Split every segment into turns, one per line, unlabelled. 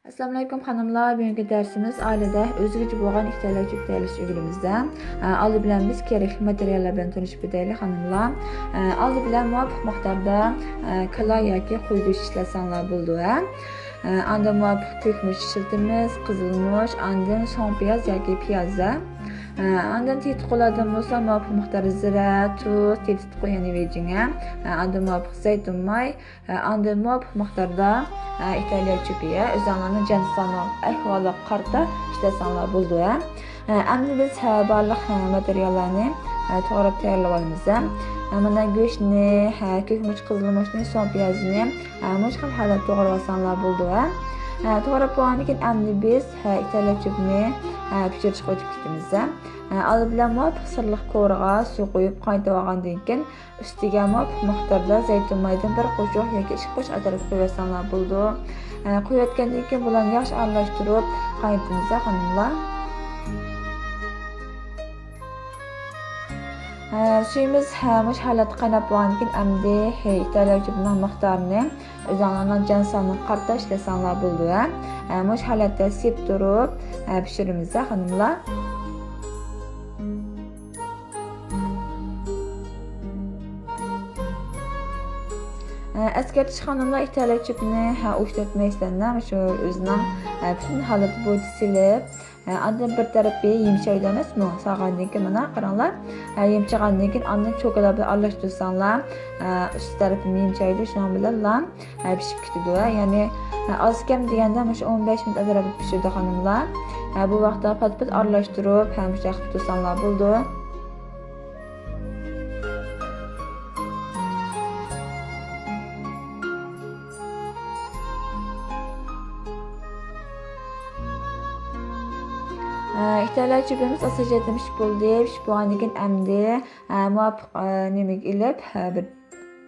Assalomu alaykum xonimlar. Bugungi darsimiz oilada o'zgacha bo'lgan ihtiyojlarga tayyorlash o'gilimizda. Oldi bilan biz kerakli materiallar bilan tanishib o'taylik xonimlar. Oldi bilan muvofiq miqdorda kala yoki qo'y go'shti ishlatsangiz bo'ldi. Anda muvofiq ko'kmush ishlatamiz, qizilmush, andan so'ng piyoz yoki piyoza. Andan tetik qoladigan bo'lsa muvofiq miqdorda zira, tuz, tetik qo'yani vejinga. Andan muvofiq zaytun may, andan muvofiq miqdorda İtalya çöpüye özellikle cansızlarına ahvalı qarta işləsənlər buldu. Əmni biz barlıq materiallarını to'g'ri tayyorlab olamiz. Mana go'shtni, ko'kmuch, qizilmuchni, so'ng piyozini mushkil holatda to'g'rab olsanlar bo'ldi. To'g'rab bo'lgandan keyin endi biz İtalya chöpini pishirishga o'tib ketamiz. Oldi bilan muvofiq sirliq ko'rg'a suv qo'yib qaynatib olgandan keyin ustiga muvofiq miqdorda zaytun maydan bir qo'shiq yoki 2 qo'sh atraf qo'ysanlar bo'ldi. Qo'yayotgandan keyin bularni yaxshi aralashtirib qaynatamiz xonimlar. Suyimiz mush holatda qaynab bo'lgandan keyin endi İtalya chöpining miqdorini o'zinglarning jansani qarta ishlasanglar bo'ldi. Mush holatda sep turib pishiramiz xonimlar. Eskertish xonimlar İtalya chöpini o'xtatmaysizlar. Shu o'zining butun holati bo'yicha silib, andan bir tarafi yumshoq emasmi? Sog'andan keyin mana qaranglar. Yumshoqandan keyin andan cho'kala bilan aralashtirsanglar, ust tarafi yumshoqdi, shuning bilan pishib ketadi. Ya'ni oz kam deganda 15 minut atrofida pishadi xonimlar. Bu vaqtda pat-pat aralashtirib, ham shaqib tursanglar bo'ldi. İtalya chöpimiz asosan pishib bo'ldi. Pishib bo'lgandan keyin endi muvofiq nimaga ilib, bir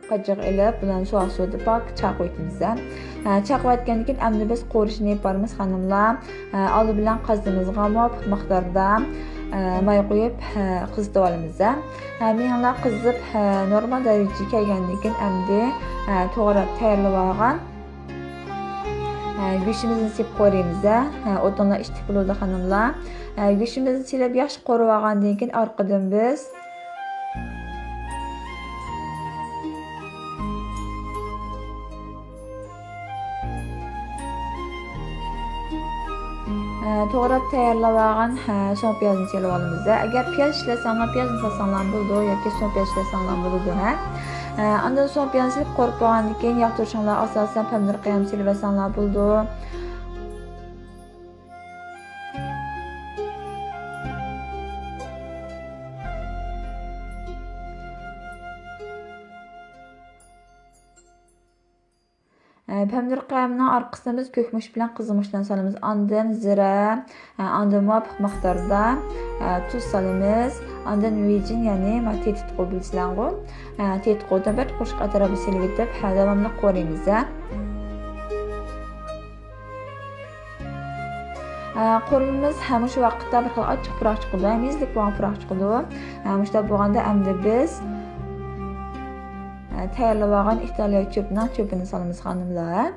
qo'chaq ilib, bilan suvda pak chaqaytimiz. Chaqayotgandan keyin endi biz qo'rishni yaparmiz xonimlar. Oldi bilan qazimizga muvofiq miqdorda may qo'yib qizitib olamiz. Mehmonlar qizib normal darajaga kelgandan keyin endi to'g'rab tayyorlab olgan go'shtimizni sepib qo'yamiz. O'tinlar ishtik bo'ladi xonimlar. Go'shtimizni silib yaxshi qo'rib olgandan keyin orqadan biz to'g'rab tayyorlab olgan so'ng piyozni silib olamiz. Agar piyoz ishlasanglar, piyozni solsanglar bo'ldi yoki so'ng piyoz ishlasanglar bo'ladi. Andan so'ng piyozni silib qo'rib bo'lgandan keyin yog' turshinglar asosan pomidor qiyam silib olsanglar bo'ldi. Pomidor qiyamining orqasida biz ko'kmush bilan qizilmushdan solamiz. Andan zira, andan muvofiq miqdorda tuz solamiz. Andan vejin, ya'ni tetik qo'yib bilsanglar, tetik qo'ydan bir qo'shib atrofga silib etib, davomli qo'raymiz. Qo'rimiz ham shu vaqtda bir xil ochiq puroq chiqadi, mezlik bo'lgan puroq chiqadi. Mushta bo'lganda endi biz tayyorlab olgan İtalya chöpini solamiz xonimlar.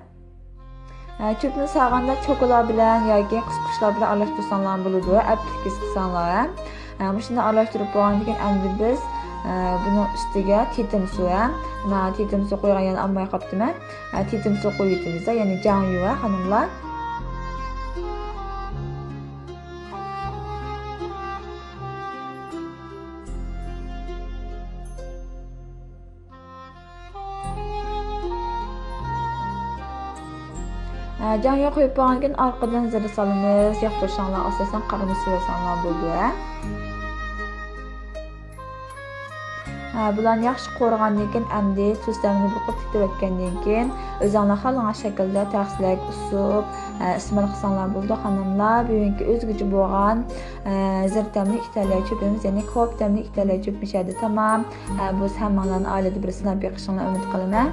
Chöpni solganda cho'kola bilan yoki qisqichlar bilan aralashtirsanglar bo'ladi. Aplik qilsanglar. Shunday aralashtirib bo'lgandan keyin endi biz buni ustiga tetim suv, mana tetim suv qo'ygan, yana olmay qolibdimi? Tetim suv qo'yib, ya'ni janyu xonimlar. Janyu qo'yib bo'lgandan keyin orqadan zira solamiz. Yog' turshinglar asosan qarama suv solsanglar bo'ldi. Bularni yaxshi qo'rgandan keyin endi tuz ta'mini bir qop titratgandan keyin o'zinglar xohlagan shaklda taqsilak usub ismol qilsanglar bo'ldi xonimlar. Bugungi o'zgacha bo'lgan zir ta'mli İtalya chöpimiz, ya'ni ko'p ta'mli İtalya chöp pishadi. Tamam. Bu hammalarning oilada bir sinab beqishinglarni umid qilaman.